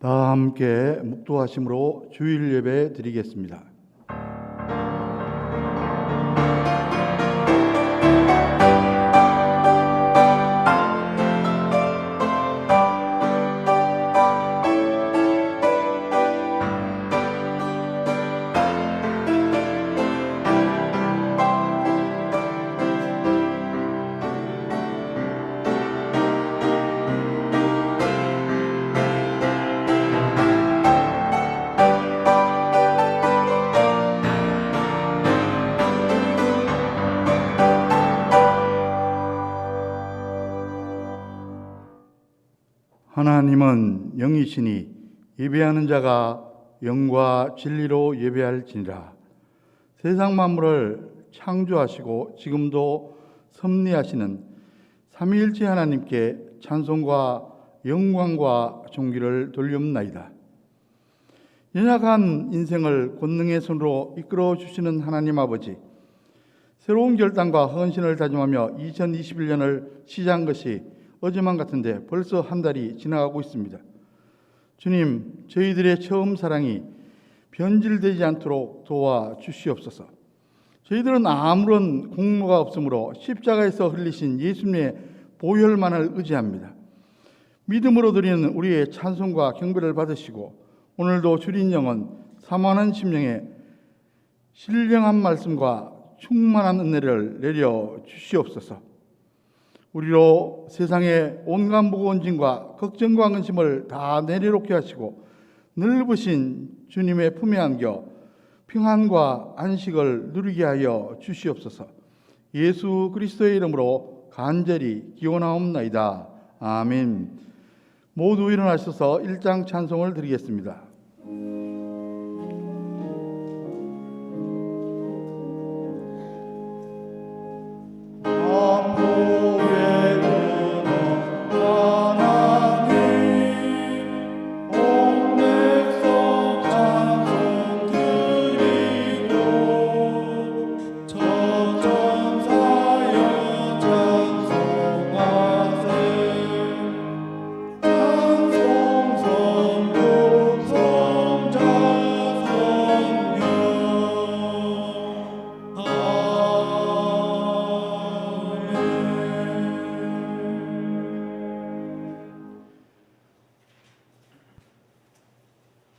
다 함께 묵도하심으로 주일 예배 드리겠습니다. 하나님은 영이시니 예배하는 자가 영과 진리로 예배할지니라. 세상 만물을 창조하시고 지금도 섭리하시는 삼위일체 하나님께 찬송과 영광과 존귀를 돌리옵나이다. 연약한 인생을 권능의 손으로 이끌어 주시는 하나님 아버지, 새로운 결단과 헌신을 다짐하며 2021년을 시작한 것이 어제만 같은데 벌써 한 달이 지나가고 있습니다. 주님, 저희들의 처음 사랑이 변질되지 않도록 도와주시옵소서. 저희들은 아무런 공로가 없으므로 십자가에서 흘리신 예수님의 보혈만을 의지합니다. 믿음으로 드리는 우리의 찬송과 경배를 받으시고 오늘도 주린 영은 사모하는 심령에 신령한 말씀과 충만한 은혜를 내려 주시옵소서. 우리로 세상의 온갖 무거운 짐과 걱정과 근심을 다 내려놓게 하시고 넓으신 주님의 품에 안겨 평안과 안식을 누리게 하여 주시옵소서. 예수 그리스도의 이름으로 간절히 기원하옵나이다. 아멘. 모두 일어나셔서 1장 찬송을 드리겠습니다.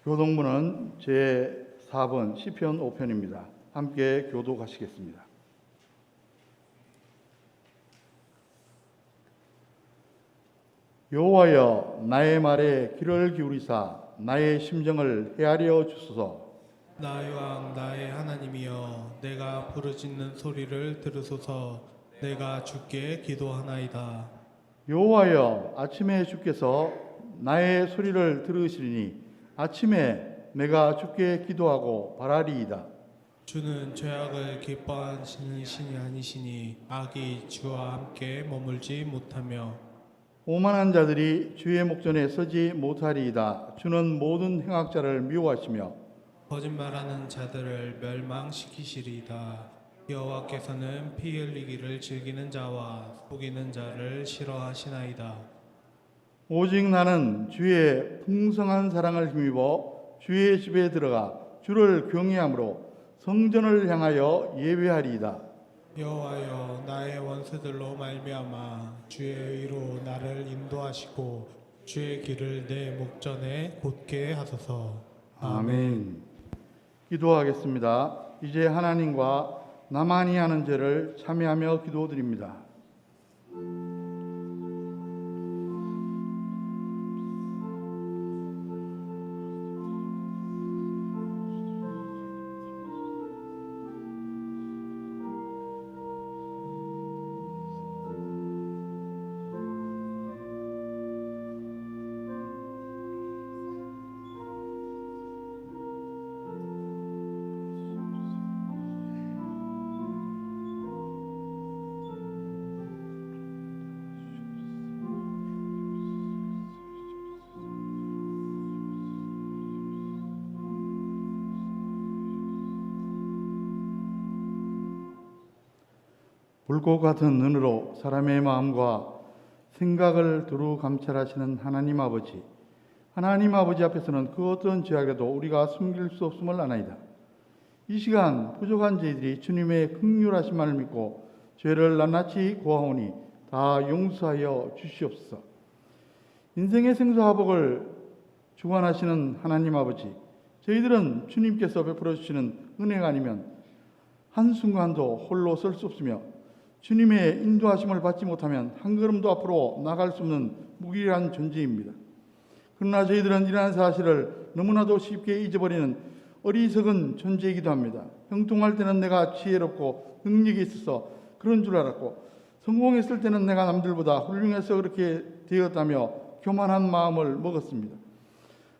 교동문은 제4번 시편 5편입니다. 함께 교독하시겠습니다. 여호와여, 나의 말에 귀를 기울이사 나의 심정을 헤아려 주소서. 나의 왕 나의 하나님이여, 내가 부르짖는 소리를 들으소서. 내가 주께 기도하나이다. 여호와여, 아침에 주께서 나의 소리를 들으시리니 아침에 내가 주께 기도하고 바라리이다. 주는 죄악을 기뻐하시는 신이 아니시니 악이 주와 함께 머물지 못하며 오만한 자들이 주의 목전에 서지 못하리이다. 주는 모든 행악자를 미워하시며 거짓말하는 자들을 멸망시키시리이다. 여호와께서는 피 흘리기를 즐기는 자와 속이는 자를 싫어하시나이다. 오직 나는 주의 풍성한 사랑을 힘입어 주의 집에 들어가 주를 경외함으로 성전을 향하여 예배하리이다. 여호와여, 나의 원수들로 말미암아 주의 의로 나를 인도하시고 주의 길을 내 목전에 곧게 하소서. 아멘. 기도하겠습니다. 이제 하나님과 나만이 하는 죄를 참회하며 기도드립니다. 불꽃 같은 눈으로 사람의 마음과 생각을 두루 감찰하시는 하나님 아버지, 하나님 아버지 앞에서는 그 어떤 죄악에도 우리가 숨길 수 없음을 아나이다. 이 시간 부족한 저희들이 주님의 긍휼하심만을 믿고 죄를 낱낱이 고하오니 다 용서하여 주시옵소서. 인생의 생사화복을 주관하시는 하나님 아버지, 저희들은 주님께서 베풀어 주시는 은혜가 아니면 한순간도 홀로 설 수 없으며 주님의 인도하심을 받지 못하면 한 걸음도 앞으로 나갈 수 없는 무기력한 존재입니다. 그러나 저희들은 이러한 사실을 너무나도 쉽게 잊어버리는 어리석은 존재이기도 합니다. 형통할 때는 내가 지혜롭고 능력이 있어서 그런 줄 알았고, 성공했을 때는 내가 남들보다 훌륭해서 그렇게 되었다며 교만한 마음을 먹었습니다.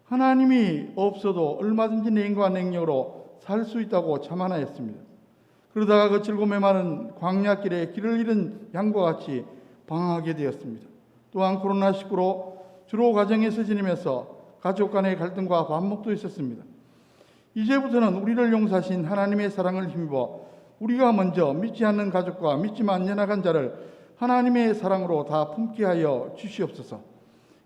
하나님이 없어도 얼마든지 내 힘과 능력으로 살 수 있다고 자만하였습니다. 그러다가 거칠고 메마른 광야길에 길을 잃은 양과 같이 방황하게 되었습니다. 또한 코로나19로 주로 가정에서 지내면서 가족 간의 갈등과 반목도 있었습니다. 이제부터는 우리를 용서하신 하나님의 사랑을 힘입어 우리가 먼저 믿지 않는 가족과 믿지만 연약한 자를 하나님의 사랑으로 다 품게 하여 주시옵소서.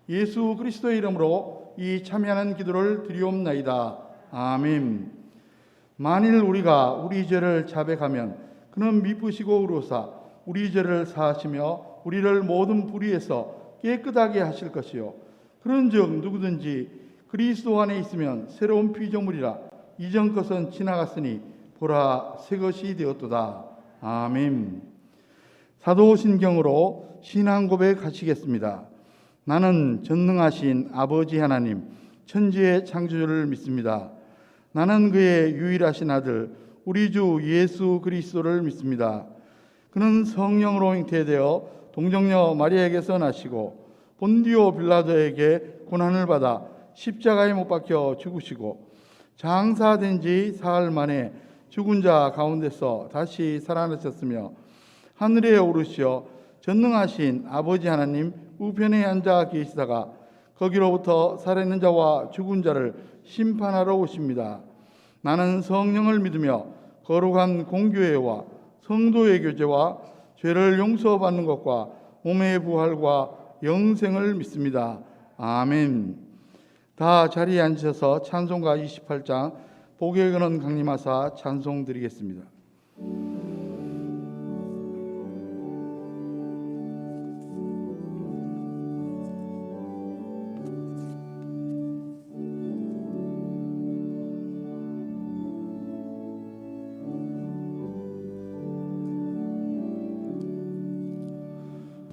예수 그리스도의 이름으로 이 참여하는 기도를 드리옵나이다. 아멘. 만일 우리가 우리 죄를 자백하면 그는 미쁘시고 의로사 우리 죄를 사하시며 우리를 모든 불의에서 깨끗하게 하실 것이요, 그런즉 누구든지 그리스도 안에 있으면 새로운 피조물이라 이전 것은 지나갔으니 보라 새 것이 되었도다. 아멘. 사도신경으로 신앙 고백하시겠습니다. 나는 전능하신 아버지 하나님 천지의 창조주를 믿습니다. 나는 그의 유일하신 아들 우리 주 예수 그리스도를 믿습니다. 그는 성령으로 잉태되어 동정녀 마리아에게서 나시고 본디오 빌라도에게 고난을 받아 십자가에 못 박혀 죽으시고 장사된 지 사흘 만에 죽은 자 가운데서 다시 살아나셨으며 하늘에 오르시어 전능하신 아버지 하나님 우편에 앉아 계시다가 거기로부터 살아있는 자와 죽은 자를 심판하러 오십니다. 나는 성령을 믿으며 거룩한 공교회와 성도의 교제와 죄를 용서받는 것과 몸의 부활과 영생을 믿습니다. 아멘. 다 자리에 앉으셔서 찬송가 28장 복의 근원 강림하사 찬송 드리겠습니다.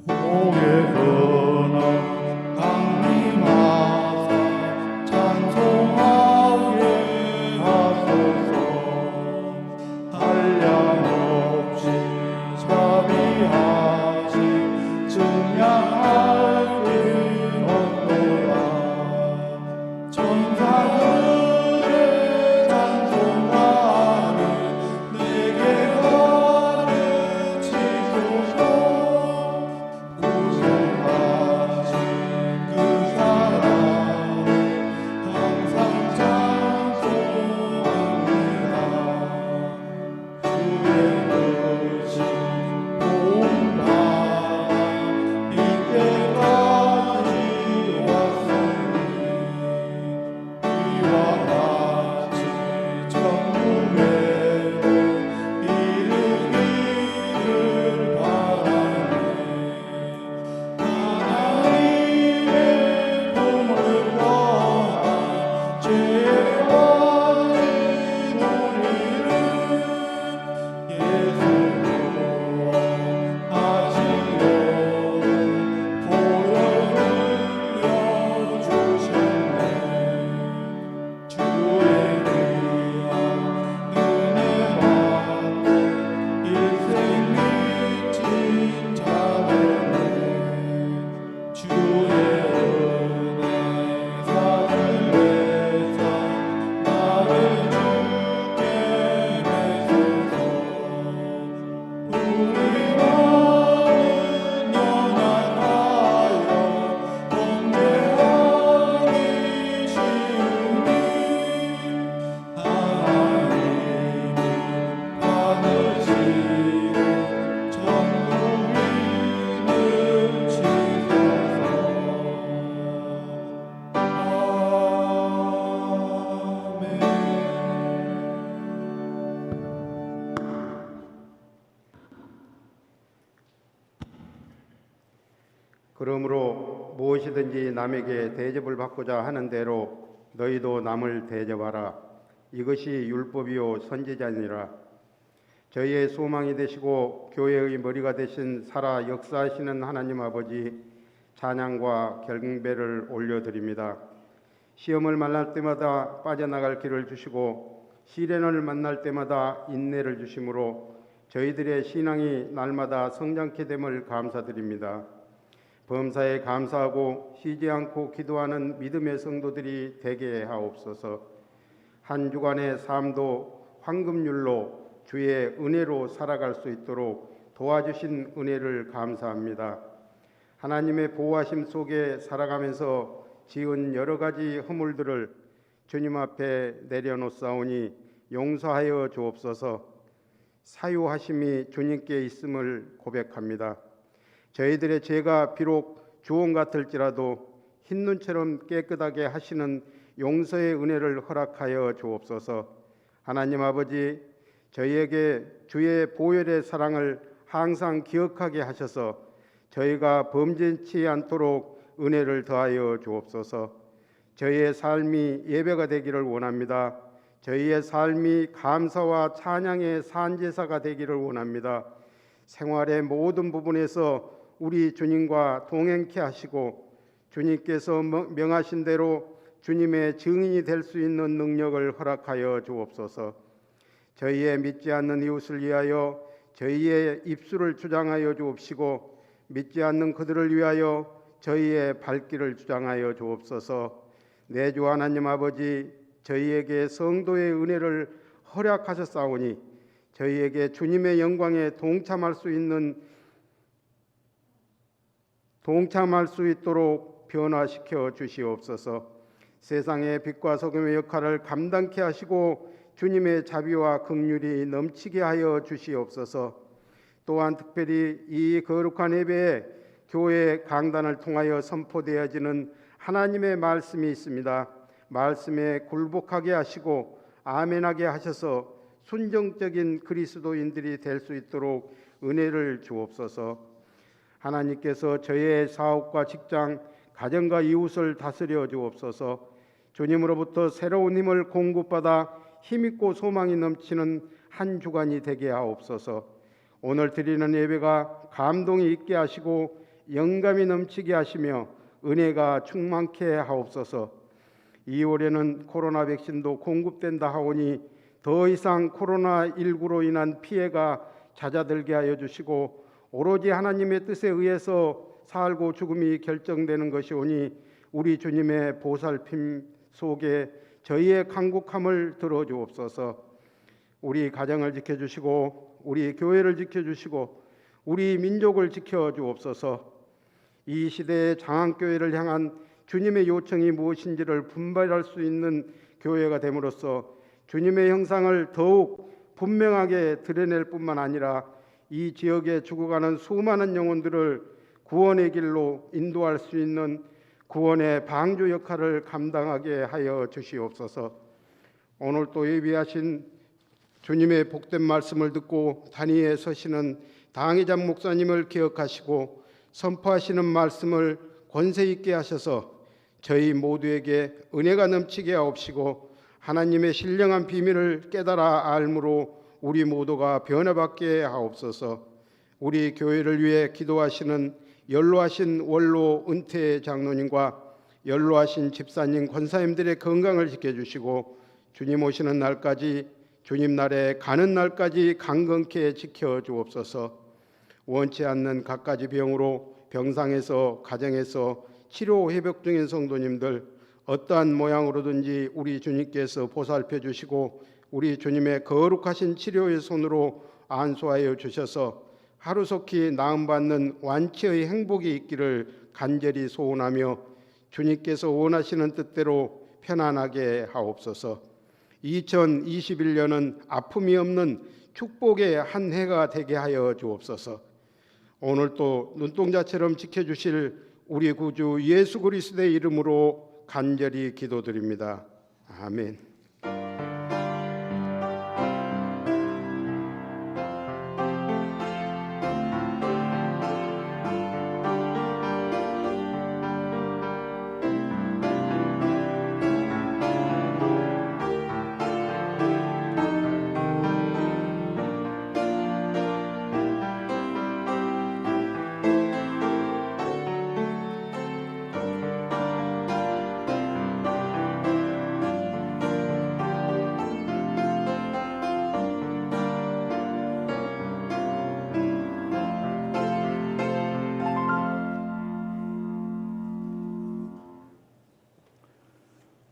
복의 근원 강림하사 찬송하게 하소서. 한량의 그러므로 무엇이든지 남에게 대접을 받고자 하는 대로 너희도 남을 대접하라. 이것이 율법이요 선지자니라. 저희의 소망이 되시고 교회의 머리가 되신 살아 역사하시는 하나님 아버지, 찬양과 경배를 올려드립니다. 시험을 만날 때마다 빠져나갈 길을 주시고 시련을 만날 때마다 인내를 주심으로 저희들의 신앙이 날마다 성장케 됨을 감사드립니다. 범사에 감사하고 쉬지 않고 기도하는 믿음의 성도들이 되게 하옵소서. 한 주간의 삶도 황금률로 주의 은혜로 살아갈 수 있도록 도와주신 은혜를 감사합니다. 하나님의 보호하심 속에 살아가면서 지은 여러 가지 허물들을 주님 앞에 내려놓사오니 용서하여 주옵소서. 사유하심이 주님께 있음을 고백합니다. 저희들의 죄가 비록 주홍 같을지라도 흰눈처럼 깨끗하게 하시는 용서의 은혜를 허락하여 주옵소서. 하나님 아버지, 저희에게 주의 보혈의 사랑을 항상 기억하게 하셔서 저희가 범죄치 않도록 은혜를 더하여 주옵소서. 저희의 삶이 예배가 되기를 원합니다. 저희의 삶이 감사와 찬양의 산제사가 되기를 원합니다. 생활의 모든 부분에서 우리 주님과 동행케 하시고 주님께서 명하신 대로 주님의 증인이 될 수 있는 능력을 허락하여 주옵소서. 저희의 믿지 않는 이웃을 위하여 저희의 입술을 주장하여 주옵시고 믿지 않는 그들을 위하여 저희의 발길을 주장하여 주옵소서. 내 주 하나님 아버지, 저희에게 성도의 은혜를 허락하셨사오니 저희에게 주님의 영광에 동참할 수 있도록 변화시켜 주시옵소서. 세상의 빛과 소금의 역할을 감당케 하시고 주님의 자비와 긍휼이 넘치게 하여 주시옵소서. 또한 특별히 이 거룩한 예배에 교회 강단을 통하여 선포되어지는 하나님의 말씀이 있습니다. 말씀에 굴복하게 하시고 아멘하게 하셔서 순종적인 그리스도인들이 될 수 있도록 은혜를 주옵소서. 하나님께서 저희의 사업과 직장, 가정과 이웃을 다스려 주옵소서. 주님으로부터 새로운 힘을 공급받아 힘있고 소망이 넘치는 한 주간이 되게 하옵소서. 오늘 드리는 예배가 감동이 있게 하시고 영감이 넘치게 하시며 은혜가 충만케 하옵소서. 2월에는 코로나 백신도 공급된다 하오니 더 이상 코로나19로 인한 피해가 잦아들게 하여 주시고 오로지 하나님의 뜻에 의해서 살고 죽음이 결정되는 것이오니 우리 주님의 보살핌 속에 저희의 간곡함을 들어주옵소서. 우리 가정을 지켜주시고 우리 교회를 지켜주시고 우리 민족을 지켜주옵소서. 이 시대의 장안교회를 향한 주님의 요청이 무엇인지를 분별할 수 있는 교회가 됨으로써 주님의 형상을 더욱 분명하게 드러낼 뿐만 아니라 이 지역에 죽어가는 수많은 영혼들을 구원의 길로 인도할 수 있는 구원의 방주 역할을 감당하게 하여 주시옵소서. 오늘 또 예비하신 주님의 복된 말씀을 듣고 단위에 서시는 당회장 목사님을 기억하시고 선포하시는 말씀을 권세 있게 하셔서 저희 모두에게 은혜가 넘치게 하옵시고 하나님의 신령한 비밀을 깨달아 알므로 우리 모두가 변화받게 하옵소서. 우리 교회를 위해 기도하시는 연로하신 원로 은퇴 장로님과 연로하신 집사님 권사님들의 건강을 지켜주시고 주님 오시는 날까지 주님 날에 가는 날까지 강건케 지켜주옵소서. 원치 않는 갖가지 병으로 병상에서 가정에서 치료 회복 중인 성도님들 어떠한 모양으로든지 우리 주님께서 보살펴 주시고 우리 주님의 거룩하신 치료의 손으로 안수하여 주셔서 하루속히 나음받는 완치의 행복이 있기를 간절히 소원하며 주님께서 원하시는 뜻대로 편안하게 하옵소서. 2021년은 아픔이 없는 축복의 한 해가 되게 하여 주옵소서. 오늘 또 눈동자처럼 지켜주실 우리 구주 예수 그리스도의 이름으로 간절히 기도드립니다. 아멘.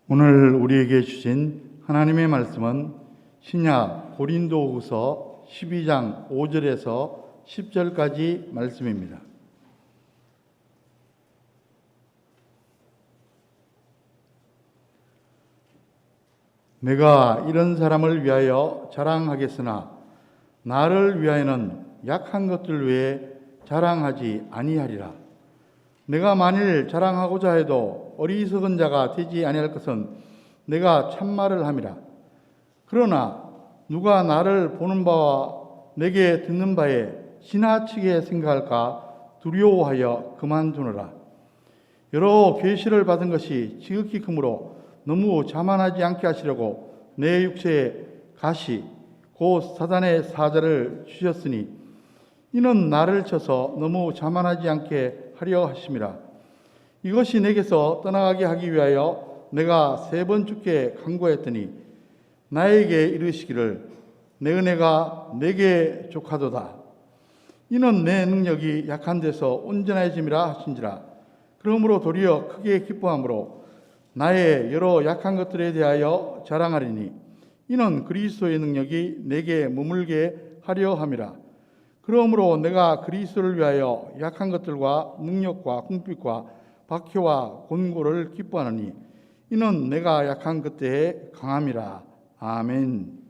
오늘 우리에게 주신 하나님의 말씀은 신약 고린도후서 12장 5절에서 10절까지 말씀입니다. 내가 이런 사람을 위하여 자랑하겠으나 나를 위하여는 약한 것들 외에 자랑하지 아니하리라. 내가 만일 자랑하고자 해도 어리석은 자가 되지 아니할 것은 내가 참말을 함이라. 그러나 누가 나를 보는 바와 내게 듣는 바에 지나치게 생각할까 두려워하여 그만두느라. 여러 계시를 받은 것이 지극히 크므로 너무 자만하지 않게 하시려고 내 육체에 가시 곧 사단의 사자를 주셨으니 이는 나를 쳐서 너무 자만하지 않게 하려 하심이라. 이것이 내게서 떠나가게 하기 위하여 내가 3번 주께 간구하였더니 나에게 이르시기를 내 은혜가 내게 족하도다. 이는 내 능력이 약한 데서 온전해짐이라 하신지라. 그러므로 도리어 크게 기뻐함으로 나의 여러 약한 것들에 대하여 자랑하리니 이는 그리스도의 능력이 내게 머물게 하려 함이라. 그러므로 내가 그리스도를 위하여 약한 것들과 능력과 궁핍과 박해와 곤고를 기뻐하느니 이는 내가 약한 그때에 강함이라. 아멘.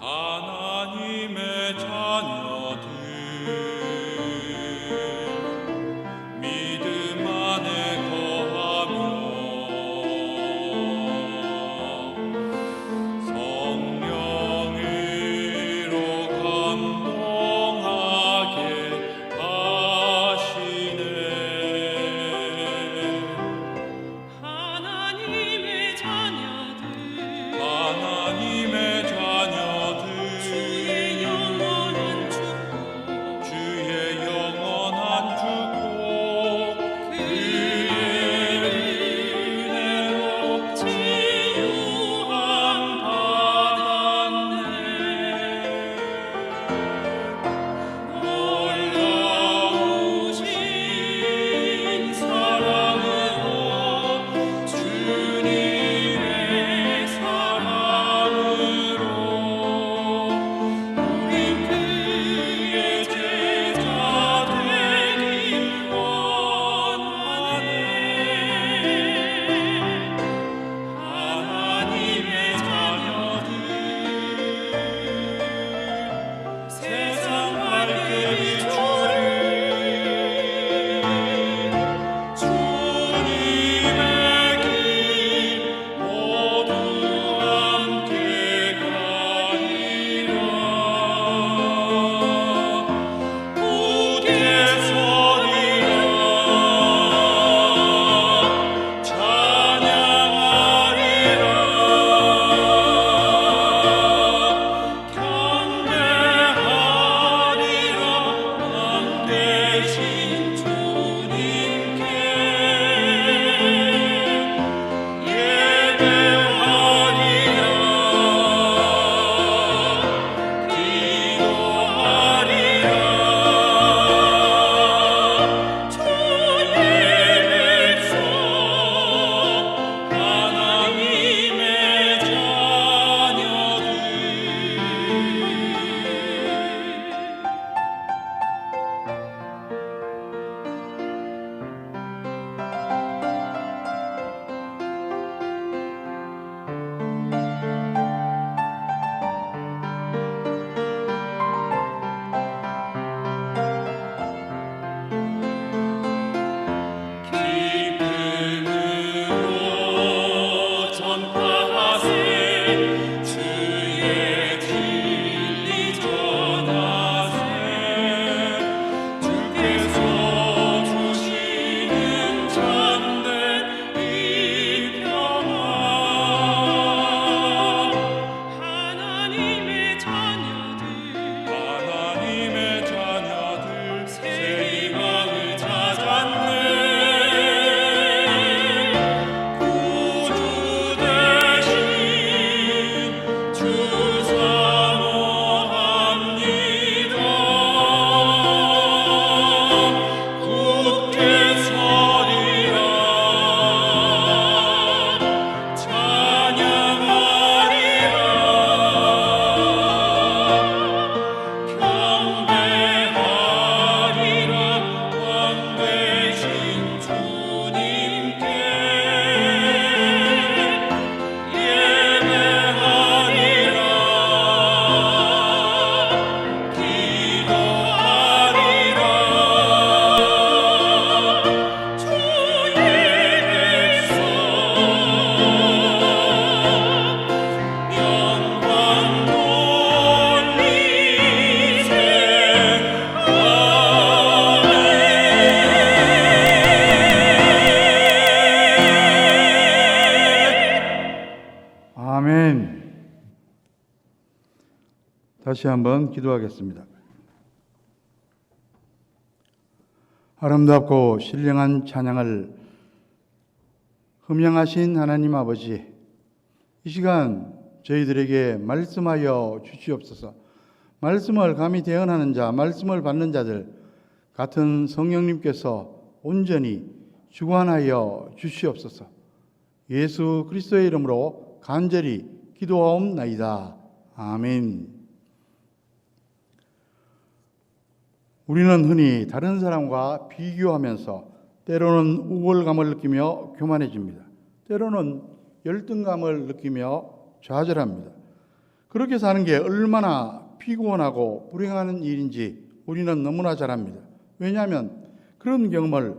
하나님의 자녀들 믿음 안에 다시 한번 기도하겠습니다. 아름답고 신령한 찬양을 흠양하신 하나님 아버지, 이 시간 저희들에게 말씀하여 주시옵소서. 말씀을 감히 대언하는 자, 말씀을 받는 자들 같은 성령님께서 온전히 주관하여 주시옵소서. 예수 그리스도의 이름으로 간절히 기도하옵나이다. 아멘. 우리는 흔히 다른 사람과 비교하면서 때로는 우월감을 느끼며 교만해집니다. 때로는 열등감을 느끼며 좌절합니다. 그렇게 사는 게 얼마나 피곤하고 불행한 일인지 우리는 너무나 잘 압니다. 왜냐하면 그런 경험을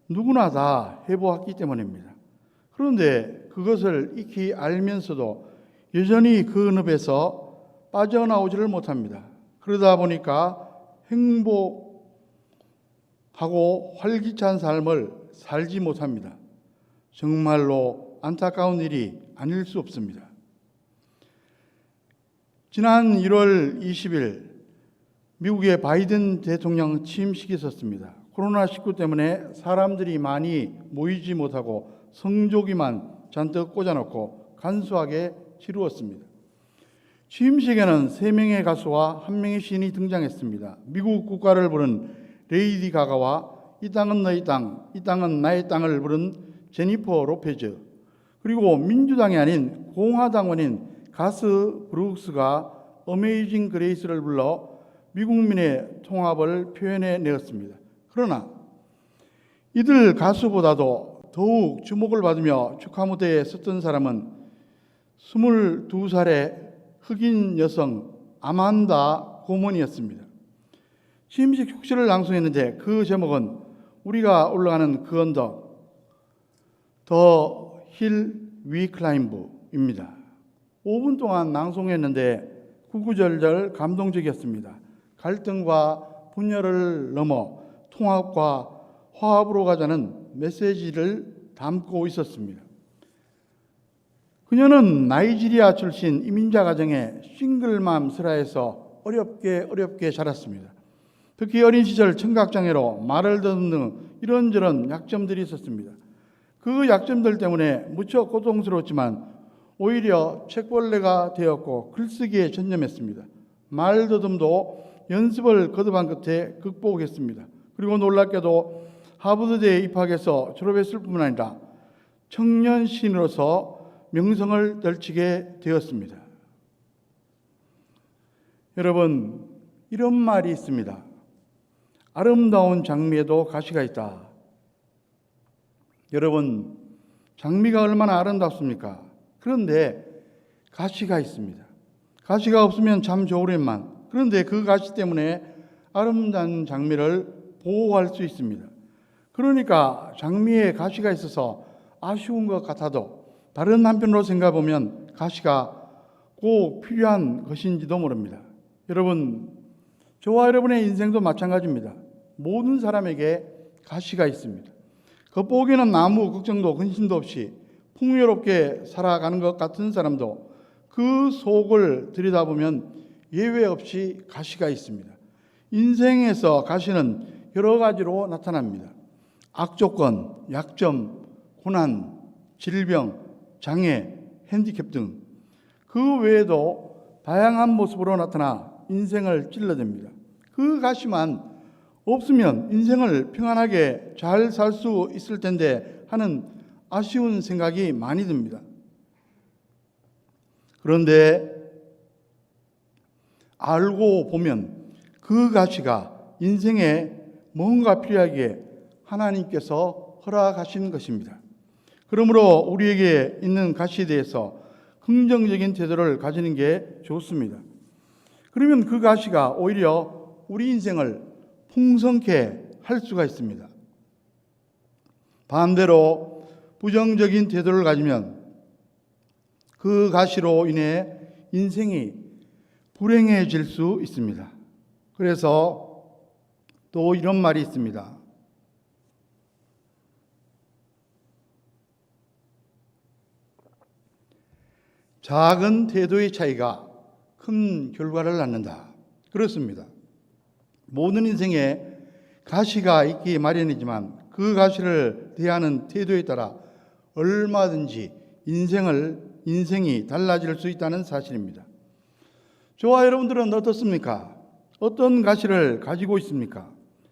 누구나 다 해보았기 때문입니다. 그런데 그것을 익히 알면서도 여전히 그 늪에서 빠져나오지를 못합니다. 그러다 보니까 행복하고 활기찬 삶을 살지 못합니다. 정말로 안타까운 일이 아닐 수 없습니다. 지난 1월 20일 미국의 바이든 대통령 취임식이 있었습니다. 코로나19 때문에 사람들이 많이 모이지 못하고 성조기만 잔뜩 꽂아놓고 간소하게 치루었습니다. 취임식에는 3명의 가수와 1명의 시인이 등장했습니다. 미국 국가를 부른 레이디 가가와 이 땅은 너의 땅, 이 땅은 나의 땅을 부른 제니퍼 로페즈, 그리고 민주당이 아닌 공화당원인 가스 브룩스가 어메이징 그레이스를 불러 미국민의 통합을 표현해 내었습니다. 그러나 이들 가수보다도 더욱 주목을 받으며 축하 무대에 섰던 사람은 22살의 흑인 여성 아만다 고먼이었습니다. 취임식 축시를 낭송했는데 그 제목은 우리가 올라가는 그 언덕, The Hill We Climb입니다. 5분 동안 낭송했는데 구구절절 감동적이었습니다. 갈등과 분열을 넘어 통합과 화합으로 가자는 메시지를 담고 있었습니다. 그녀는 나이지리아 출신 이민자 가정의 싱글맘 슬하에서 어렵게 자랐습니다. 특히 어린 시절 청각장애로 말을 더듬는 이런저런 약점들이 있었습니다. 그 약점들 때문에 무척 고통스러웠지만 오히려 책벌레가 되었고 글쓰기에 전념했습니다. 말 더듬도 연습을 거듭한 끝에 극복했습니다. 그리고 놀랍게도 하버드대에 입학해서 졸업했을 뿐만 아니라 청년 시인으로서 명성을 떨치게 되었습니다. 여러분, 이런 말이 있습니다. 아름다운 장미에도 가시가 있다. 여러분, 장미가 얼마나 아름답습니까? 그런데 가시가 있습니다. 가시가 없으면 참 좋으련만, 그런데 그 가시 때문에 아름다운 장미를 보호할 수 있습니다. 그러니까 장미에 가시가 있어서 아쉬운 것 같아도 다른 한편으로 생각해 보면 가시가 꼭 필요한 것인지도 모릅니다. 여러분, 저와 여러분의 인생도 마찬가지입니다. 모든 사람에게 가시가 있습니다. 겉보기에는 아무 걱정도 근심도 없이 풍요롭게 살아가는 것 같은 사람도 그 속을 들여다보면 예외 없이 가시가 있습니다. 인생에서 가시는 여러 가지로 나타납니다. 악조건, 약점, 고난, 질병, 장애, 핸디캡 등 그 외에도 다양한 모습으로 나타나 인생을 찔러댑니다. 그 가시만 없으면 인생을 평안하게 잘 살 수 있을 텐데 하는 아쉬운 생각이 많이 듭니다. 그런데 알고 보면 그 가시가 인생에 뭔가 필요하기에 하나님께서 허락하신 것입니다. 그러므로 우리에게 있는 가시에 대해서 긍정적인 태도를 가지는 게 좋습니다. 그러면 그 가시가 오히려 우리 인생을 풍성케 할 수가 있습니다. 반대로 부정적인 태도를 가지면 그 가시로 인해 인생이 불행해질 수 있습니다. 그래서 또 이런 말이 있습니다. 작은 태도의 차이가 큰 결과를 낳는다. 그렇습니다. 모든 인생에 가시가 있기 마련이지만 그 가시를 대하는 태도에 따라 얼마든지 인생이 달라질 수 있다는 사실입니다. 저와 여러분들은 어떻습니까? 어떤 가시를 가지고 있습니까?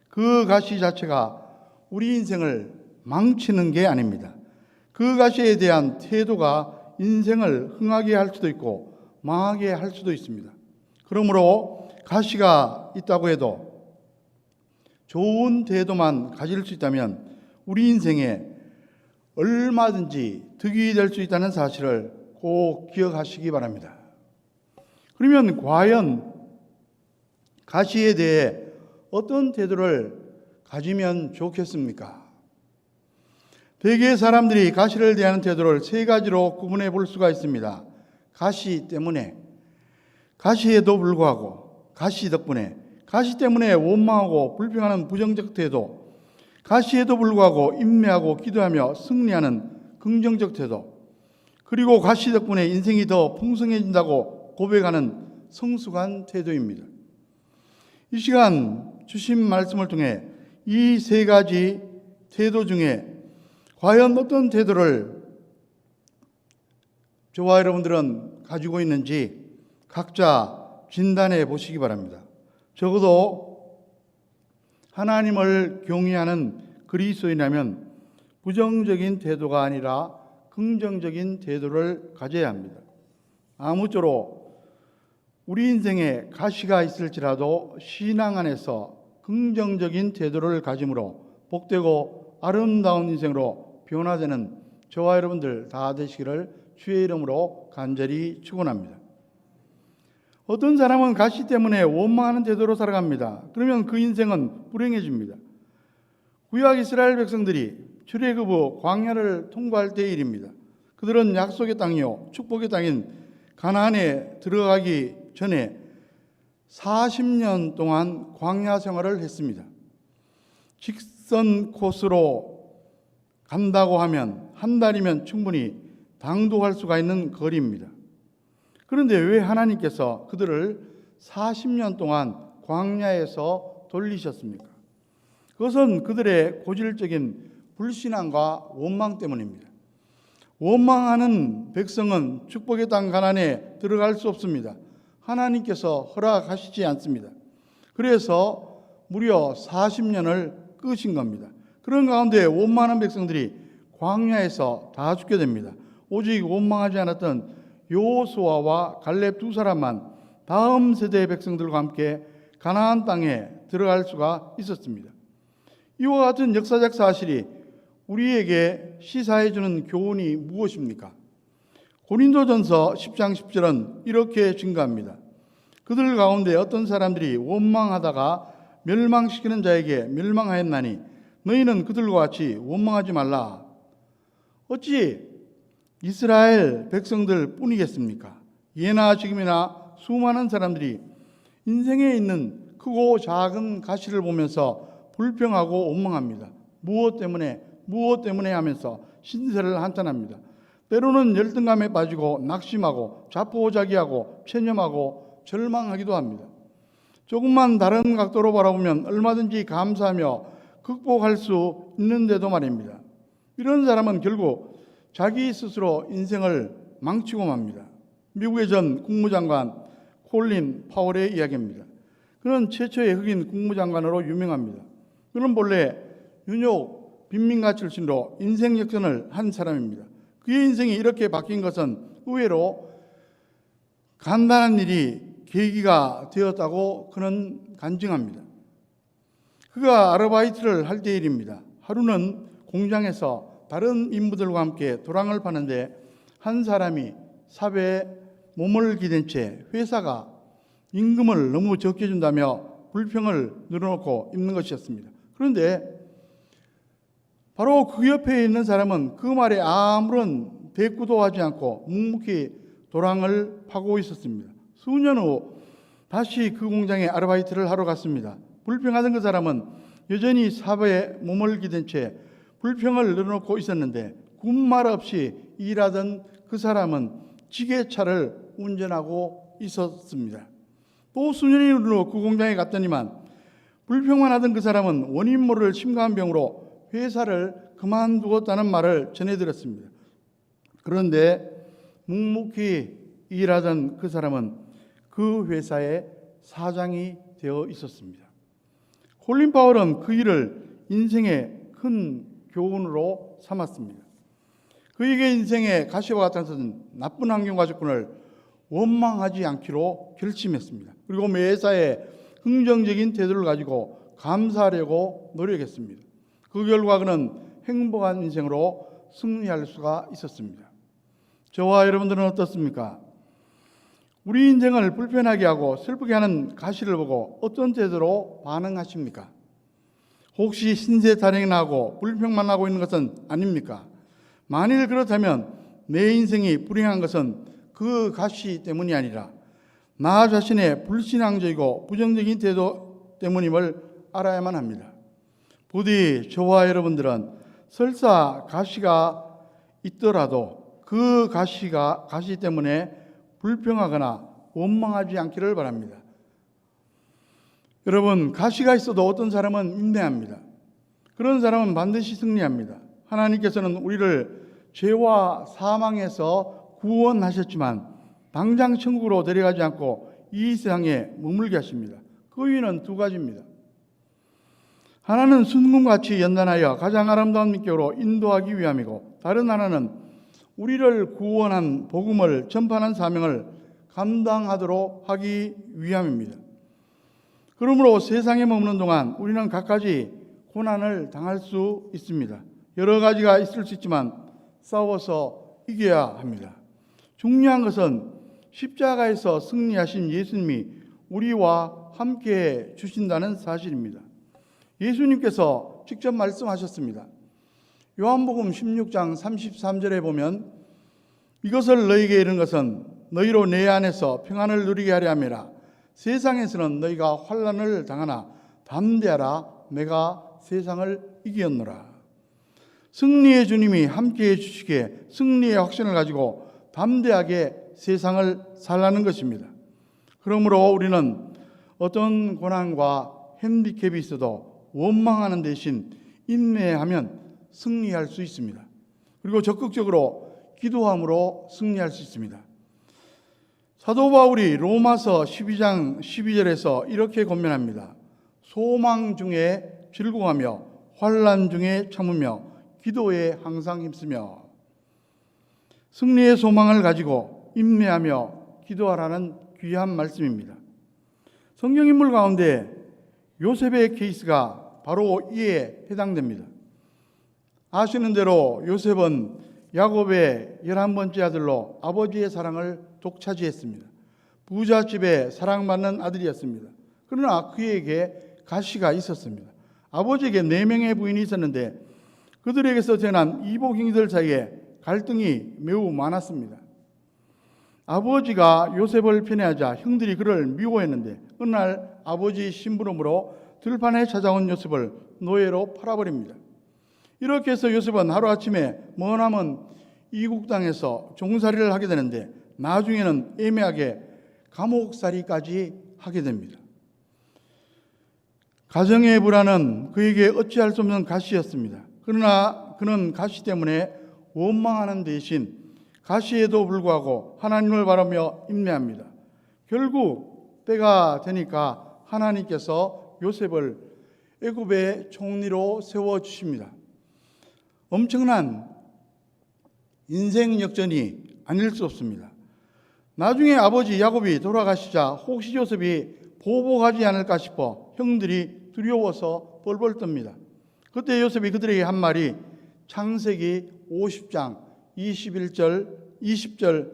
그 가시 자체가 우리 인생을 망치는 게 아닙니다. 그 가시에 대한 태도가 인생을 흥하게 할 수도 있고 망하게 할 수도 있습니다. 그러므로 가시가 있다고 해도 좋은 태도만 가질 수 있다면 우리 인생에 얼마든지 득이 될 수 있다는 사실을 꼭 기억하시기 바랍니다. 그러면 과연 가시에 대해 어떤 태도를 가지면 좋겠습니까? 대개 사람들이 가시를 대하는 태도를 세 가지로 구분해 볼 수가 있습니다. 가시 때문에, 가시에도 불구하고, 가시 덕분에, 가시 때문에 원망하고 불평하는 부정적 태도, 가시에도 불구하고 인내하고 기도하며 승리하는 긍정적 태도, 그리고 가시 덕분에 인생이 더 풍성해진다고 고백하는 성숙한 태도입니다. 이 시간 주신 말씀을 통해 이 세 가지 태도 중에 과연 어떤 태도를 저와 여러분들은 가지고 있는지 각자 진단해 보시기 바랍니다. 적어도 하나님을 경외하는 그리스도인이라면 부정적인 태도가 아니라 긍정적인 태도를 가져야 합니다. 아무쪼록 우리 인생에 가시가 있을지라도 신앙 안에서 긍정적인 태도를 가짐으로 복되고 아름다운 인생으로 변화되는 저와 여러분들 다 되시기를 주의 이름으로 간절히 축원합니다. 어떤 사람은 가시 때문에 원망하는 태도로 살아갑니다. 그러면 그 인생은 불행해집니다. 구약 이스라엘 백성들이 출애굽 후 광야를 통과할 때의 일입니다. 그들은 약속의 땅이요 축복의 땅인 가나안에 들어가기 전에 40년 동안 광야 생활을 했습니다. 직선 코스로 간다고 하면 한 달이면 충분히 당도할 수가 있는 거리입니다. 그런데 왜 하나님께서 그들을 40년 동안 광야에서 돌리셨습니까? 그것은 그들의 고질적인 불신앙과 원망 때문입니다. 원망하는 백성은 축복의 땅 가나안에 들어갈 수 없습니다. 하나님께서 허락하시지 않습니다. 그래서 무려 40년을 끄신 겁니다. 그런 가운데 원망하는 백성들이 광야에서 다 죽게 됩니다. 오직 원망하지 않았던 여호수아와 갈렙 두 사람만 다음 세대의 백성들과 함께 가나안 땅에 들어갈 수가 있었습니다. 이와 같은 역사적 사실이 우리에게 시사해 주는 교훈이 무엇입니까? 고린도전서 10장 10절은 이렇게 증가합니다. 그들 가운데 어떤 사람들이 원망하다가 멸망시키는 자에게 멸망하였나니 너희는 그들과 같이 원망하지 말라. 어찌 이스라엘 백성들 뿐이겠습니까? 예나 지금이나 수많은 사람들이 인생에 있는 크고 작은 가시를 보면서 불평하고 원망합니다. 무엇 때문에 하면서 신세를 한탄합니다. 때로는 열등감에 빠지고 낙심하고 자포자기하고 체념하고 절망하기도 합니다. 조금만 다른 각도로 바라보면 얼마든지 감사하며 극복할 수 있는데도 말입니다. 이런 사람은 결국 자기 스스로 인생을 망치고 맙니다. 미국의 전 국무장관 콜린 파월의 이야기입니다. 그는 최초의 흑인 국무장관으로 유명합니다. 그는 본래 뉴욕 빈민가 출신으로 인생 역전을 한 사람입니다. 그의 인생이 이렇게 바뀐 것은 의외로 간단한 일이 계기가 되었다고 그는 간증합니다. 그가 아르바이트를 할 때의 일입니다. 하루는 공장에서 다른 인부들과 함께 도랑을 파는데 한 사람이 삽에 몸을 기댄 채 회사가 임금을 너무 적게 준다며 불평을 늘어놓고 있는 것이었습니다. 그런데 바로 그 옆에 있는 사람은 그 말에 아무런 대꾸도 하지 않고 묵묵히 도랑을 파고 있었습니다. 수년 후 다시 그 공장에 아르바이트를 하러 갔습니다. 불평하던 그 사람은 여전히 삽에 몸을 기댄 채 불평을 늘어놓고 있었는데 군말 없이 일하던 그 사람은 지게차를 운전하고 있었습니다. 또 수년이 흐르고 그 공장에 갔더니만 불평만 하던 그 사람은 원인 모를 심각한 병으로 회사를 그만두었다는 말을 전해 들었습니다. 그런데 묵묵히 일하던 그 사람은 그 회사의 사장이 되어 있었습니다. 콜린 파월은 그 일을 인생의 큰 교훈으로 삼았습니다. 그에게 인생의 가시와 같은 나쁜 환경과 조건을 원망하지 않기로 결심했습니다. 그리고 매사에 긍정적인 태도를 가지고 감사하려고 노력했습니다. 그 결과 그는 행복한 인생으로 승리할 수가 있었습니다. 저와 여러분들은 어떻습니까? 우리 인생을 불편하게 하고 슬프게 하는 가시를 보고 어떤 태도로 반응하십니까? 혹시 신세타령하고 불평만 하고 있는 것은 아닙니까? 만일 그렇다면 내 인생이 불행한 것은 그 가시 때문이 아니라 나 자신의 불신앙적이고 부정적인 태도 때문임을 알아야만 합니다. 부디 저와 여러분들은 설사 가시가 있더라도 그 가시 때문에 불평하거나 원망하지 않기를 바랍니다. 여러분, 가시가 있어도 어떤 사람은 인내합니다. 그런 사람은 반드시 승리합니다. 하나님께서는 우리를 죄와 사망에서 구원하셨지만 당장 천국으로 데려가지 않고 이 세상에 머물게 하십니다. 그 이유는 두 가지입니다. 하나는 순금같이 연단하여 가장 아름다운 민격으로 인도하기 위함이고, 다른 하나는 우리를 구원한 복음을 전파하는 사명을 감당하도록 하기 위함입니다. 그러므로 세상에 머무는 동안 우리는 갖가지 고난을 당할 수 있습니다. 여러 가지가 있을 수 있지만 싸워서 이겨야 합니다. 중요한 것은 십자가에서 승리하신 예수님이 우리와 함께 주신다는 사실입니다. 예수님께서 직접 말씀하셨습니다. 요한복음 16장 33절에 보면 이것을 너희에게 이른 것은 너희로 내 안에서 평안을 누리게 하려 함이라. 세상에서는 너희가 환난을 당하나 담대하라. 내가 세상을 이겼노라. 승리의 주님이 함께해 주시기에 승리의 확신을 가지고 담대하게 세상을 살라는 것입니다. 그러므로 우리는 어떤 고난과 핸디캡이 있어도 원망하는 대신 인내하면 승리할 수 있습니다. 그리고 적극적으로 기도함으로 승리할 수 있습니다. 사도 바울이 로마서 12장 12절에서 이렇게 권면합니다. 소망 중에 즐거워하며 환난 중에 참으며 기도에 항상 힘쓰며. 승리의 소망을 가지고 인내하며 기도하라는 귀한 말씀입니다. 성경 인물 가운데 요셉의 케이스가 바로 이에 해당됩니다. 아시는 대로 요셉은 야곱의 11번째 아들로 아버지의 사랑을 독차지했습니다. 부잣집에 사랑받는 아들이었습니다. 그러나 그에게 가시가 있었습니다. 아버지에게 4명의 부인이 있었는데 그들에게서 태어난 이복 형제들 사이에 갈등이 매우 많았습니다. 아버지가 요셉을 편애하자 형들이 그를 미워했는데 어느 날 아버지 심부름으로 들판에 찾아온 요셉을 노예로 팔아버립니다. 이렇게 해서 요셉은 하루아침에 머나먼 이국 땅에서 종살이를 하게 되는데 나중에는 애매하게 감옥살이까지 하게 됩니다. 가정의 불안은 그에게 어찌할 수 없는 가시였습니다. 그러나 그는 가시 때문에 원망하는 대신 가시에도 불구하고 하나님을 바라며 인내합니다. 결국 때가 되니까 하나님께서 요셉을 애굽의 총리로 세워주십니다. 엄청난 인생 역전이 아닐 수 없습니다. 나중에 아버지 야곱이 돌아가시자 혹시 요셉이 보복하지 않을까 싶어 형들이 두려워서 벌벌 떱니다. 그때 요셉이 그들에게 한 말이 창세기 50장 20절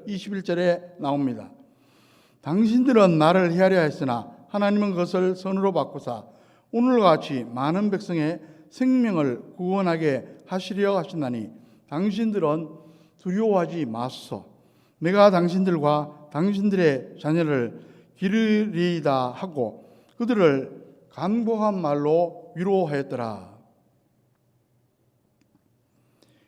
21절에 나옵니다. 당신들은 나를 헤아려 했으나 하나님은 그것을 선으로 바꾸사 오늘과 같이 많은 백성의 생명을 구원하게 하시려 하신다니 당신들은 두려워하지 마소서. 내가 당신들과 당신들의 자녀를 기르리이다 하고 그들을 간곡한 말로 위로하였더라.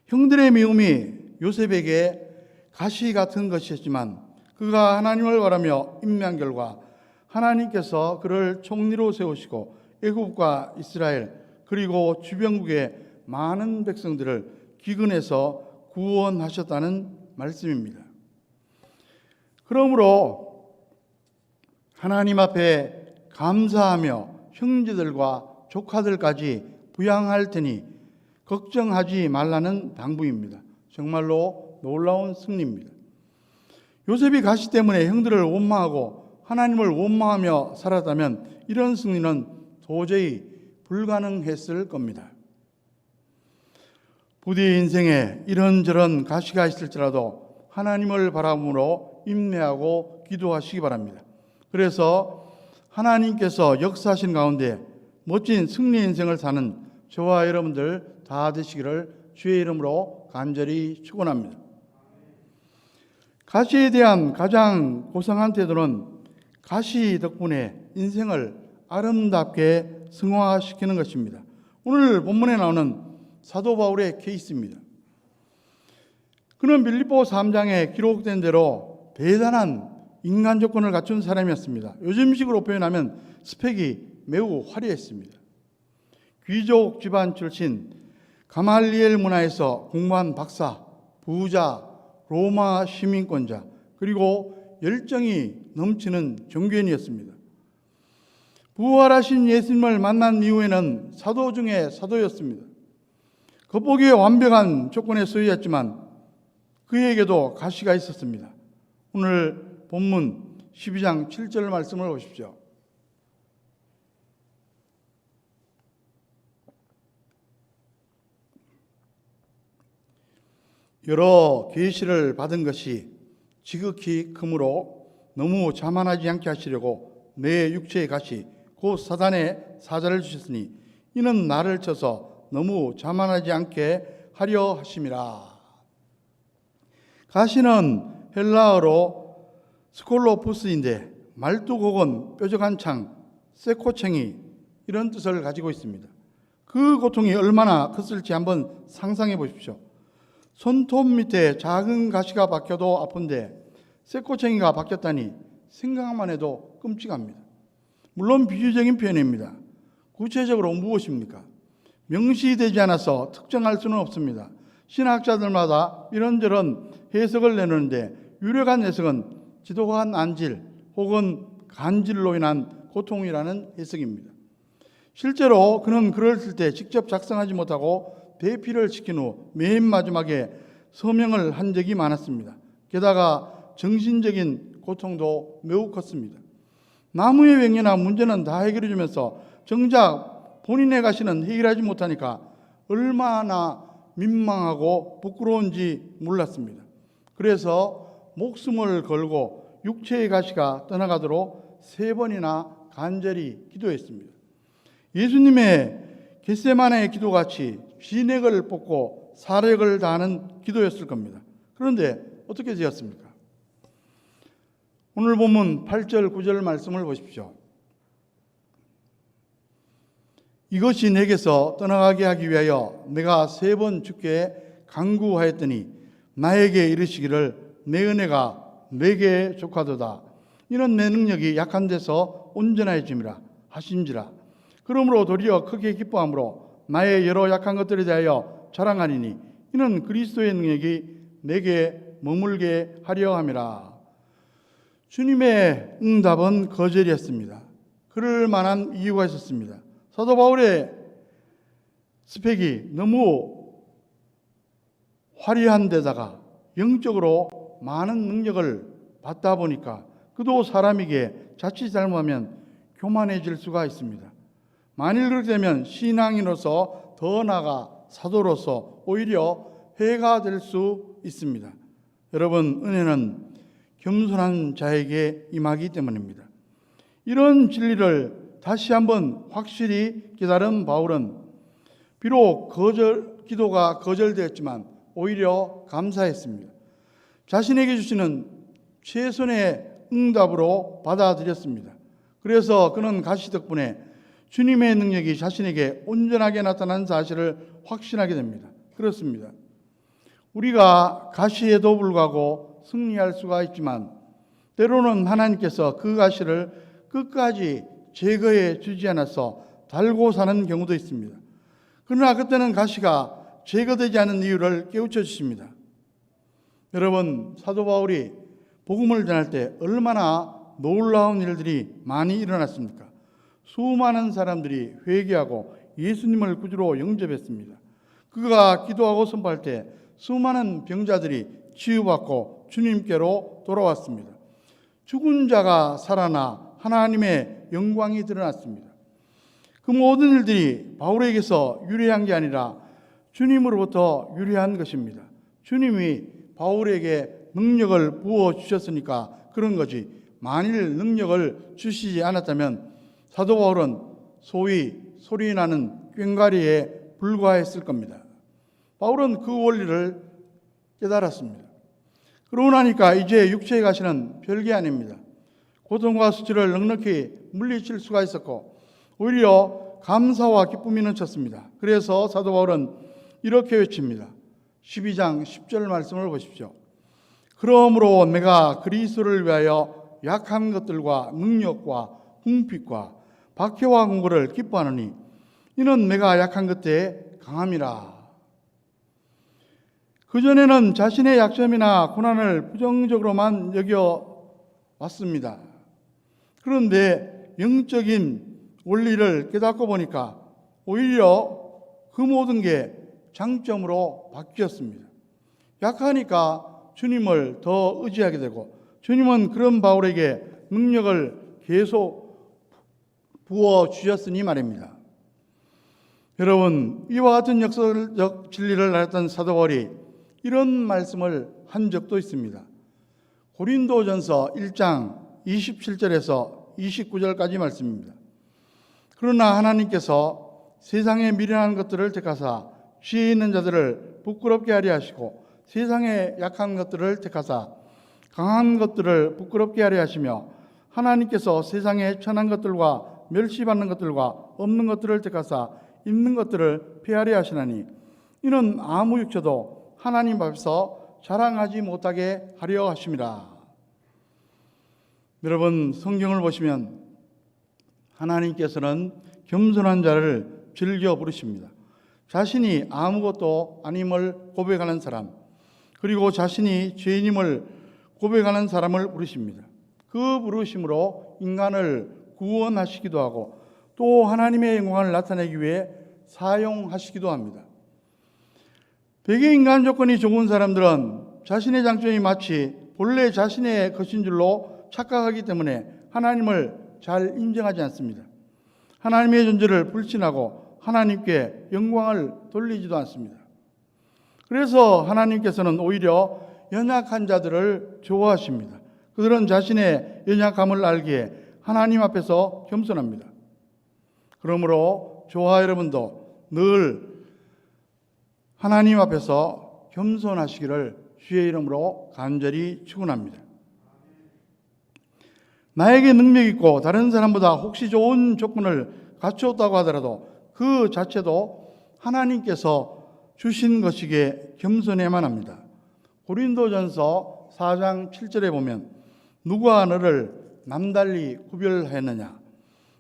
형들의 미움이 요셉에게 가시 같은 것이었지만 그가 하나님을 바라며 인내한 결과 하나님께서 그를 총리로 세우시고 애굽과 이스라엘 그리고 주변국의 많은 백성들을 기근에서 구원하셨다는 말씀입니다. 그러므로 하나님 앞에 감사하며 형제들과 조카들까지 부양할 테니 걱정하지 말라는 당부입니다. 정말로 놀라운 승리입니다. 요셉이 가시 때문에 형들을 원망하고 하나님을 원망하며 살았다면 이런 승리는 도저히 불가능했을 겁니다. 부디 인생에 이런저런 가시가 있을지라도 하나님을 바라보므로 인내하고 기도하시기 바랍니다. 그래서 하나님께서 역사하신 가운데 멋진 승리 인생을 사는 저와 여러분들 다 되시기를 주의 이름으로 간절히 축원합니다. 가시에 대한 가장 고상한 태도는 가시 덕분에 인생을 아름답게 승화시키는 것입니다. 오늘 본문에 나오는 사도 바울의 케이스입니다. 그는 빌립보 3장에 기록된 대로 대단한 인간 조건을 갖춘 사람이었습니다. 요즘식으로 표현하면 스펙이 매우 화려했습니다. 귀족 집안 출신, 가말리엘 문화에서 공부한 박사, 부자, 로마 시민권자, 그리고 열정이 넘치는 종교인이었습니다. 부활하신 예수님을 만난 이후에는 사도 중에 사도였습니다. 겉보기에 완벽한 조건의 소유였지만 그에게도 가시가 있었습니다. 오늘 본문 12장 7절 말씀을 보십시오. 여러 계시를 받은 것이 지극히 크므로 너무 자만하지 않게 하시려고 내 육체의 가시 곧 사단의 사자를 주셨으니 이는 나를 쳐서 너무 자만하지 않게 하려 하심이라. 가시는 헬라어로 스콜로푸스인데 말뚝 뾰족한 창, 세코챙이 이런 뜻을 가지고 있습니다. 그 고통이 얼마나 컸을지 한번 상상해 보십시오. 손톱 밑에 작은 가시가 박혀도 아픈데 쇠꼬챙이가 박혔다니 생각만 해도 끔찍합니다. 물론 비유적인 표현입니다. 구체적으로 무엇입니까? 명시되지 않아서 특정할 수는 없습니다. 신학자들마다 이런저런 해석을 내놓는데 유력한 해석은 지독한 안질 혹은 간질로 인한 고통이라는 해석입니다. 실제로 그는 글을 쓸 때 직접 작성하지 못하고 대피를 시킨 후 맨 마지막에 서명을 한 적이 많았습니다. 게다가 정신적인 고통도 매우 컸습니다. 나무의 병이나 문제는 다 해결해 주면서 정작 본인의 가시는 해결하지 못하니까 얼마나 민망하고 부끄러운지 몰랐습니다. 그래서 목숨을 걸고 육체의 가시가 떠나가도록 3번이나 간절히 기도했습니다. 예수님의 겟세마네의 기도같이 진액을 뽑고 사력을 다하는 기도였을 겁니다. 그런데 어떻게 되었습니까? 오늘 본문 8절 9절 말씀을 보십시오. 이것이 내게서 떠나가게 하기 위하여 내가 3번 주께 간구하였더니 나에게 이르시기를 내 은혜가 내게 족하도다. 이는 내 능력이 약한 데서 온전해짐이라 하신지라. 그러므로 도리어 크게 기뻐함으로 나의 여러 약한 것들에 대하여 자랑하리니 이는 그리스도의 능력이 내게 머물게 하려 함이라. 주님의 응답은 거절이었습니다. 그럴 만한 이유가 있었습니다. 사도 바울의 스펙이 너무 화려한 데다가 영적으로 많은 능력을 받다 보니까 그도 사람이기에 자칫 잘못하면 교만해질 수가 있습니다. 만일 그렇게 되면 신앙인으로서 더 나아가 사도로서 오히려 해가 될 수 있습니다. 여러분, 은혜는 겸손한 자에게 임하기 때문입니다. 이런 진리를 다시 한번 확실히 깨달은 바울은 비록 기도가 거절되었지만 오히려 감사했습니다. 자신에게 주시는 최선의 응답으로 받아들였습니다. 그래서 그는 가시 덕분에 주님의 능력이 자신에게 온전하게 나타난 사실을 확신하게 됩니다. 그렇습니다. 우리가 가시에도 불구하고 승리할 수가 있지만 때로는 하나님께서 그 가시를 끝까지 제거해 주지 않아서 달고 사는 경우도 있습니다. 그러나 그때는 가시가 제거되지 않은 이유를 깨우쳐 주십니다. 여러분, 사도 바울이 복음을 전할 때 얼마나 놀라운 일들이 많이 일어났습니까? 수많은 사람들이 회개하고 예수님을 구주로 영접했습니다. 그가 기도하고 선포할 때 수많은 병자들이 치유받고 주님께로 돌아왔습니다. 죽은 자가 살아나 하나님의 영광이 드러났습니다. 그 모든 일들이 바울에게서 유래한 게 아니라 주님으로부터 유래한 것입니다. 주님이 바울에게 능력을 부어 주셨으니까 그런 거지, 만일 능력을 주시지 않았다면 사도 바울은 소위 소리 나는 꽹과리에 불과했을 겁니다. 바울은 그 원리를 깨달았습니다. 그러고 나니까 이제 육체의 가시는 별게 아닙니다. 고통과 수치를 넉넉히 물리칠 수가 있었고 오히려 감사와 기쁨이 넘쳤습니다. 그래서 사도 바울은 이렇게 외칩니다. 12장 10절 말씀을 보십시오. 그러므로 내가 그리스도를 위하여 약한 것들과 능력과 궁핍과 박해와 공고를 기뻐하노니 이는 내가 약한 것에 강함이라. 그전에는 자신의 약점이나 고난을 부정적으로만 여겨 왔습니다. 그런데 영적인 원리를 깨닫고 보니까 오히려 그 모든 게 장점으로 바뀌었습니다. 약하니까 주님을 더 의지하게 되고 주님은 그런 바울에게 능력을 계속 부어 주셨으니 말입니다. 여러분, 이와 같은 역설적 진리를 알았던 사도 바울이 이런 말씀을 한 적도 있습니다. 고린도전서 1장 27절에서 29절까지 말씀입니다. 그러나 하나님께서 세상에 미련한 것들을 택하사 지혜 있는 자들을 부끄럽게 하려 하시고 세상에 약한 것들을 택하사 강한 것들을 부끄럽게 하려 하시며 하나님께서 세상에 천한 것들과 멸시받는 것들과 없는 것들을 택하사 있는 것들을 폐하려 하시나니 이는 아무 육체도 하나님 앞에서 자랑하지 못하게 하려 하심이라. 여러분, 성경을 보시면 하나님께서는 겸손한 자를 즐겨 부르십니다. 자신이 아무것도 아님을 고백하는 사람, 그리고 자신이 죄인임을 고백하는 사람을 부르십니다. 그 부르심으로 인간을 구원하시기도 하고 또 하나님의 영광을 나타내기 위해 사용하시기도 합니다. 대개 인간 조건이 좋은 사람들은 자신의 장점이 마치 본래 자신의 것인 줄로 착각하기 때문에 하나님을 잘 인정하지 않습니다. 하나님의 존재를 불신하고 하나님께 영광을 돌리지도 않습니다. 그래서 하나님께서는 오히려 연약한 자들을 좋아하십니다. 그들은 자신의 연약함을 알기에 하나님 앞에서 겸손합니다. 그러므로 저와 여러분도 늘 하나님 앞에서 겸손하시기를 주의 이름으로 간절히 축원합니다. 나에게 능력 있고 다른 사람보다 혹시 좋은 조건을 갖추었다고 하더라도 그 자체도 하나님께서 주신 것이기에 겸손해야만 합니다. 고린도전서 4장 7절에 보면 누가 너를 남달리 구별하였느냐?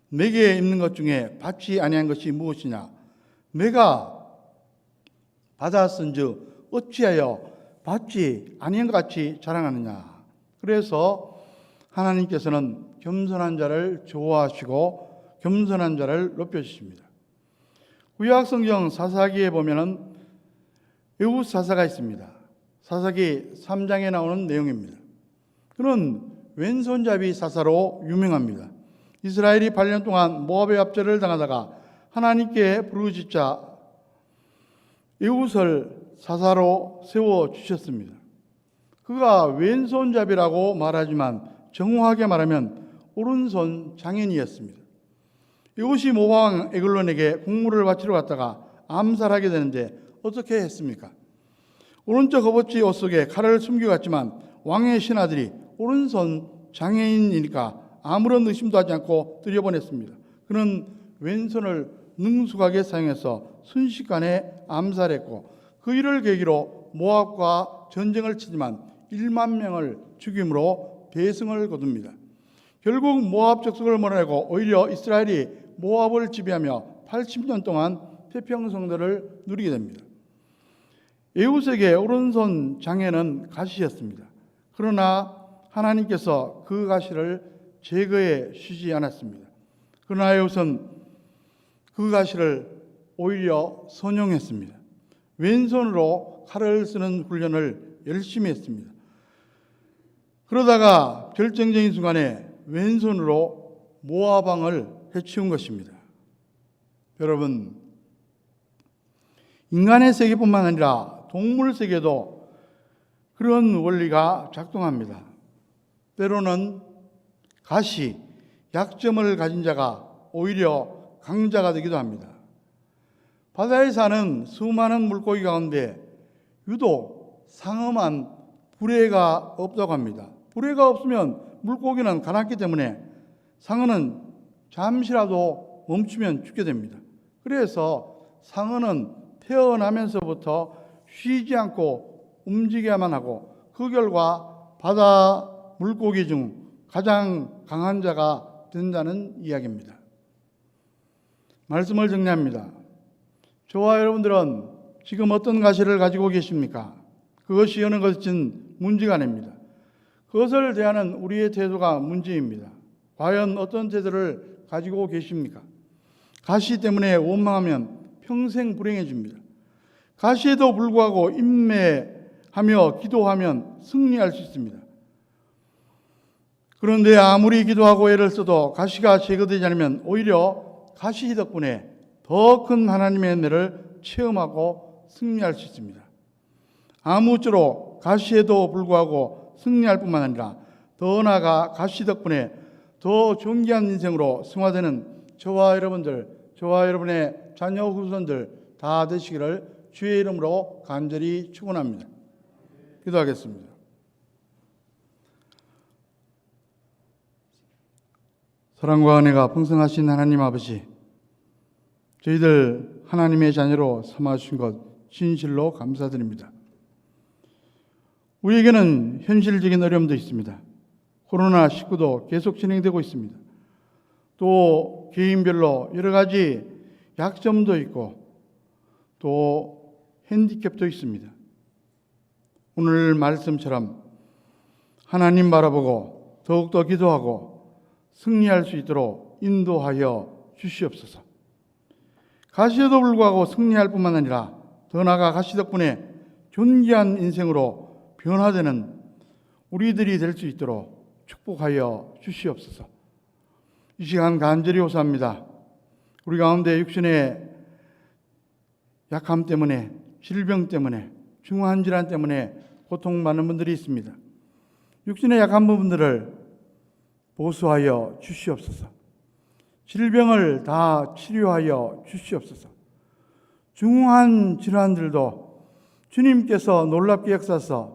내게 있는 것 중에 받지 아니한 것이 무엇이냐? 내가 받았은즉 어찌하여 받지 아니한 것 같이 자랑하느냐? 그래서 하나님께서는 겸손한 자를 좋아하시고 겸손한 자를 높여주십니다. 구약 성경 사사기에 보면은 에훗 사사가 있습니다. 사사기 3장에 나오는 내용입니다. 그는 왼손잡이 사사로 유명합니다. 이스라엘이 8년 동안 모압의 압제를 당하다가 하나님께 부르짖자 에훗을 사사로 세워주셨습니다. 그가 왼손잡이라고 말하지만 정확하게 말하면 오른손 장인이었습니다. 에훗이 모방 에글론에게 공물을 바치러 갔다가 암살하게 되는데 어떻게 했습니까? 오른쪽 허벅지 옷 속에 칼을 숨겨갔지만 왕의 신하들이 오른손 장애인이니까 아무런 의심도 하지 않고 들여보냈습니다. 그는 왼손을 능숙하게 사용해서 순식간에 암살했고 그 일을 계기로 모압과 전쟁을 치지만 1만 명을 죽임으로 대승을 거둡니다. 결국 모압 족속을 몰아내고 오히려 이스라엘이 모압을 지배하며 80년 동안 태평성대를 누리게 됩니다. 에웃에게 오른손 장애는 가시였습니다. 그러나 하나님께서 그 가시를 제거해 주지 않았습니다. 그러나 에웃은 그 가시를 오히려 선용했습니다. 왼손으로 칼을 쓰는 훈련을 열심히 했습니다. 그러다가 결정적인 순간에 왼손으로 모압 왕을 해치운 것입니다. 여러분, 인간의 세계뿐만 아니라 동물 세계도 그런 원리가 작동합니다. 때로는 가시, 약점을 가진 자가 오히려 강자가 되기도 합니다. 바다에 사는 수많은 물고기 가운데 유독 상어만 불에가 없다고 합니다. 불에가 없으면 물고기는 가라앉기 때문에 상어는 잠시라도 멈추면 죽게 됩니다. 그래서 상어는 태어나면서부터 쉬지 않고 움직여야만 하고 그 결과 바다 물고기 중 가장 강한 자가 된다는 이야기입니다. 말씀을 정리합니다. 저와 여러분들은 지금 어떤 가시를 가지고 계십니까? 그것이 어느 것인 문제가 아닙니다. 그것을 대하는 우리의 태도가 문제입니다. 과연 어떤 태도를 가지고 계십니까? 가시 때문에 원망하면 평생 불행해집니다. 가시에도 불구하고 인내하며 기도하면 승리할 수 있습니다. 그런데 아무리 기도하고 애를 써도 가시가 제거되지 않으면 오히려 가시 덕분에 더 큰 하나님의 은혜를 체험하고 승리할 수 있습니다. 아무쪼록 가시에도 불구하고 승리할 뿐만 아니라 더 나아가 가시 덕분에 더 존귀한 인생으로 승화되는 저와 여러분들, 저와 여러분의 자녀 후손들 다 되시기를 주의 이름으로 간절히 축원합니다. 기도하겠습니다. 사랑과 은혜가 풍성하신 하나님 아버지, 저희들 하나님의 자녀로 삼아주신 것 진실로 감사드립니다. 우리에게는 현실적인 어려움도 있습니다. 코로나19도 계속 진행되고 있습니다. 또 개인별로 여러 가지 약점도 있고 또 핸디캡도 있습니다. 오늘 말씀처럼 하나님 바라보고 더욱더 기도하고 승리할 수 있도록 인도하여 주시옵소서. 가시에도 불구하고 승리할 뿐만 아니라 더 나아가 가시 덕분에 존귀한 인생으로 변화되는 우리들이 될 수 있도록 축복하여 주시옵소서. 이 시간 간절히 호소합니다. 우리 가운데 육신의 약함 때문에, 질병 때문에, 중한 질환 때문에 고통받는 분들이 있습니다. 육신의 약한 부분들을 보수하여 주시옵소서. 질병을 다 치료하여 주시옵소서. 중한 질환들도 주님께서 놀랍게 역사하사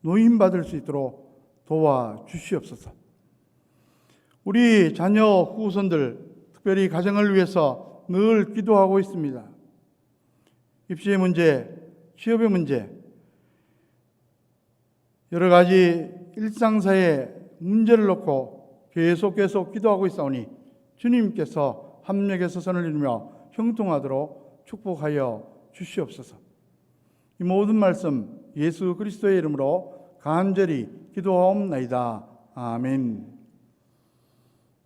노인받을 수 있도록 도와주시옵소서. 우리 자녀 후손들, 특별히 가정을 위해서 늘 기도하고 있습니다. 입시의 문제, 취업의 문제, 여러 가지 일상사의 문제를 놓고 계속 기도하고 있사오니 주님께서 합력해서 선을 이루며 형통하도록 축복하여 주시옵소서. 이 모든 말씀 예수 그리스도의 이름으로 간절히 기도하옵나이다. 아멘.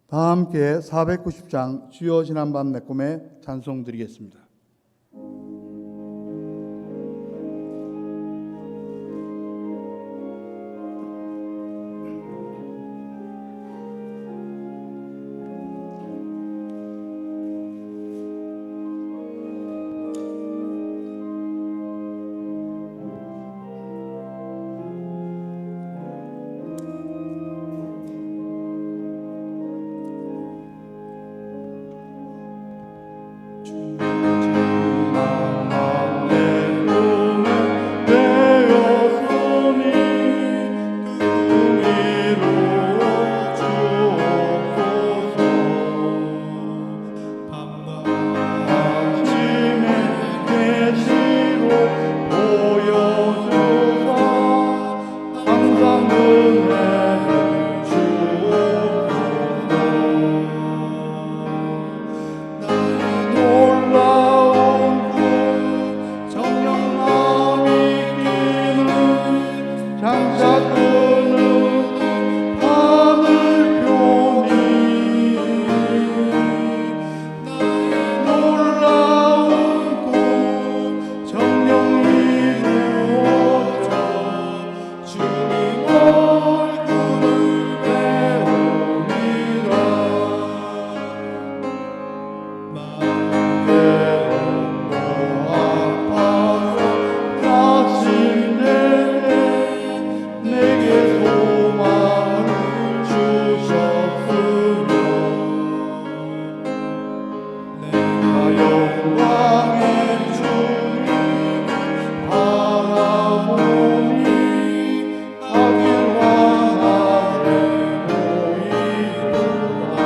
다 함께 490장 주여 지난밤 내 꿈에 찬송 드리겠습니다. 주여 괴롭고 아파서 낙심되네 내게 소망을 주셨으며 내가 영광의 주님 바라보니 아들과 나를 보이구나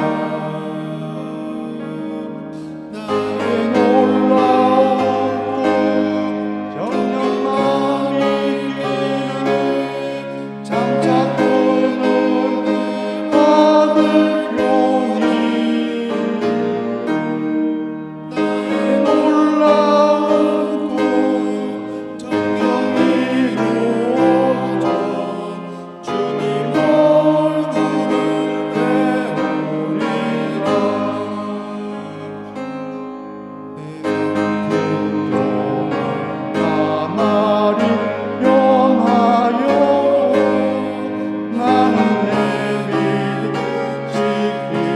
나의 놀라운 꿈 정령만 있기를 장착하는 아들 표니 나의 놀라운 꿈 정령 이루어져 주님 얼굴을 배우리라 나날이 영하여 나는 내 믿음 지키니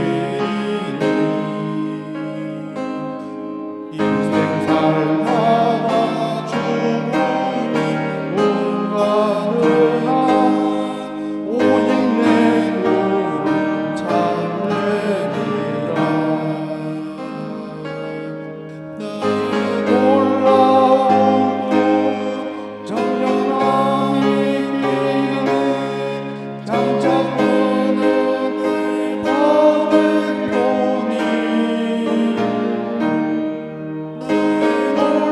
인생 살다가 죽으니 온가느나 오직 내 꿈을 찾으리라 나의 놀라운 꿈 정령만 있기를 장착하는 아들 표니 나의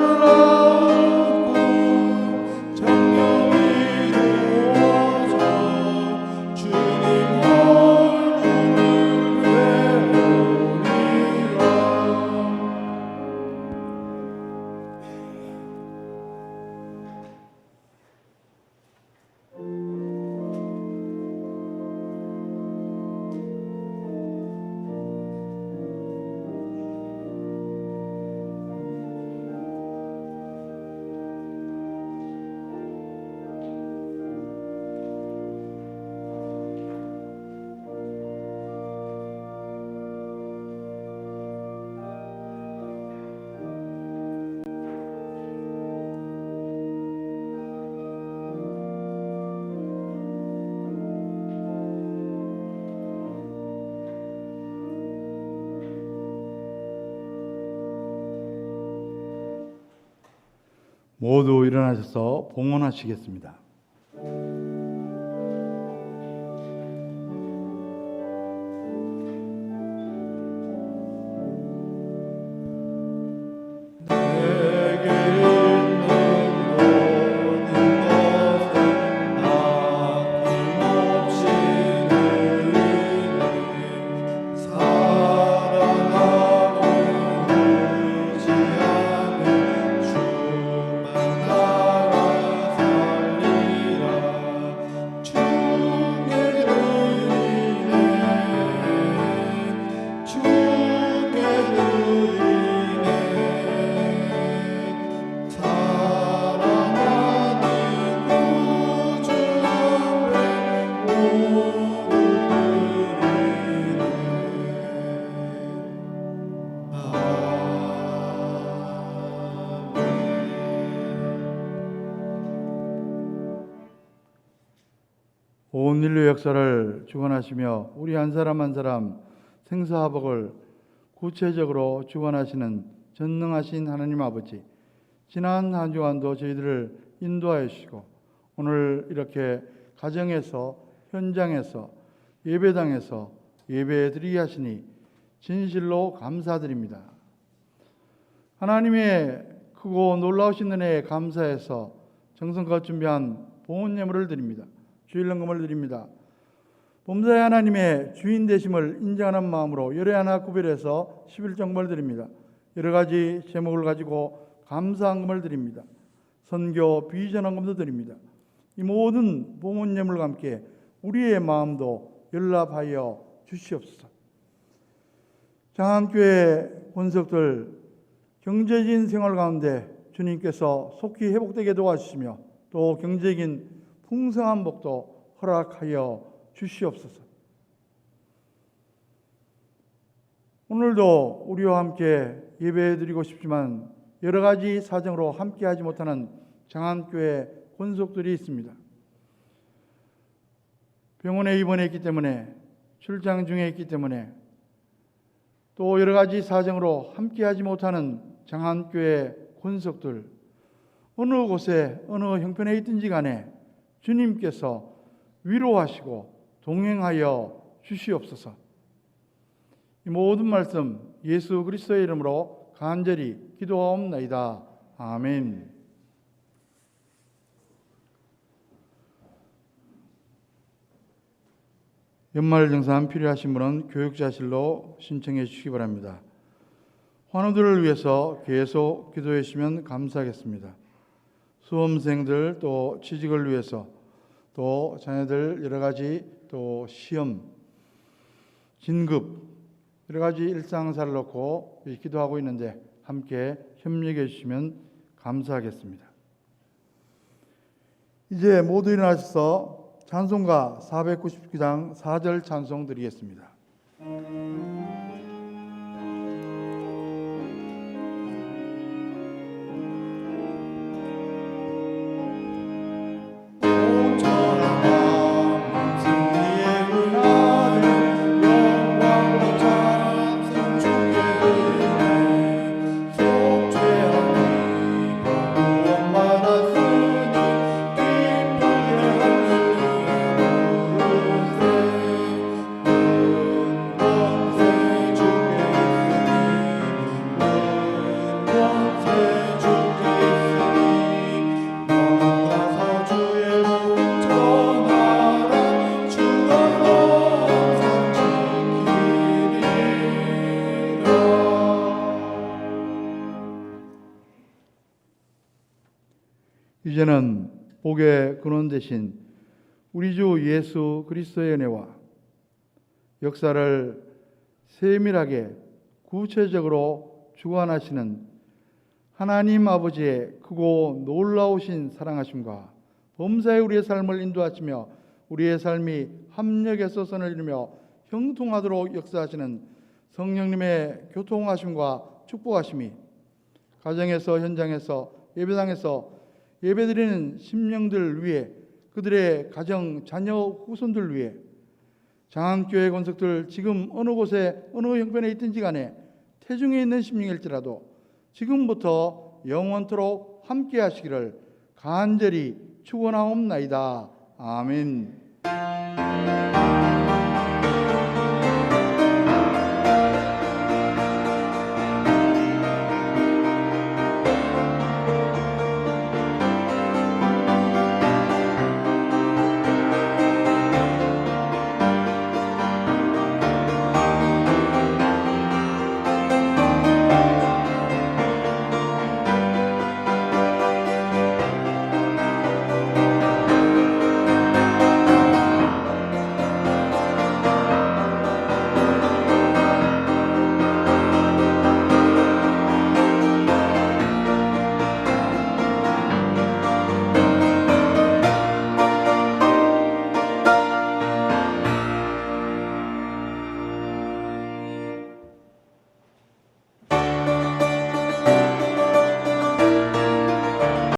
놀라운 꿈 정령 이루어져 주님 얼굴을 배우리라 모두 일어나셔서 봉헌하시겠습니다. 내게 있는 모든 것을 아낌없이 드리네 사랑하고 의지하는 주만 나를 살리라 주께 드리네 주께 드리네 사랑하는 구주 앞에 몸을 드리네 온 인류 역사를 주관하시며 우리 한 사람 한 사람 생사화복을 구체적으로 주관하시는 전능하신 하나님 아버지, 지난 한 주간도 저희들을 인도하여 주시고 오늘 이렇게 가정에서 현장에서 예배당에서 예배드리게 하시니 진실로 감사드립니다. 하나님의 크고 놀라우신 은혜에 감사해서 정성껏 준비한 봉헌 예물을 드립니다. 주일헌금을 드립니다. 범사의 하나님의 주인 되심을 인정하는 마음으로 열애 하나 구별해서 11정금을 드립니다. 여러 가지 제목을 가지고 감사헌금을 드립니다. 선교 비전헌금도 드립니다. 이 모든 봉헌 예물과 함께 우리의 마음도 연락하여 주시옵소서. 장안교회 권석들 경제적인 생활 가운데 주님께서 속히 회복되게 도와주시며 또 경제적인 풍성한 복도 허락하여 주시옵소서. 오늘도 우리와 함께 예배드리고 싶지만 여러 가지 사정으로 함께하지 못하는 장안교회 권속들이 있습니다. 병원에 입원했기 때문에, 출장 중에 있기 때문에, 또 여러 가지 사정으로 함께하지 못하는 장안교회 권속들, 어느 곳에 어느 형편에 있든지 간에 주님께서 위로하시고 동행하여 주시옵소서. 이 모든 말씀 예수 그리스도의 이름으로 간절히 기도하옵나이다. 아멘. 연말정산 필요하신 분은 교육자실로 신청해 주시기 바랍니다. 환우들을 위해서 계속 기도해 주시면 감사하겠습니다. 수험생들 또 취직을 위해서, 또 자녀들 여러 가지 또 시험, 진급 여러 가지 일상사를 놓고 기도하고 있는데 함께 협력해 주시면 감사하겠습니다. 이제 모두 일어나셔서 찬송가 499장 4절 찬송 드리겠습니다. 이제는 복의 근원 되신 우리 주 예수 그리스도의 은혜와 역사를 세밀하게 구체적으로 주관하시는 하나님 아버지의 크고 놀라우신 사랑하심과 범사에 우리의 삶을 인도하시며 우리의 삶이 합력해서 선을 이루며 형통하도록 역사하시는 성령님의 교통하심과 축복하심이 가정에서, 현장에서, 예배당에서 예배드리는 심령들 위해, 그들의 가정, 자녀, 후손들 위해, 장안교회 권속들 지금 어느 곳에 어느 형편에 있든지 간에 태중에 있는 심령일지라도 지금부터 영원토록 함께 하시기를 간절히 축원하옵나이다. 아멘.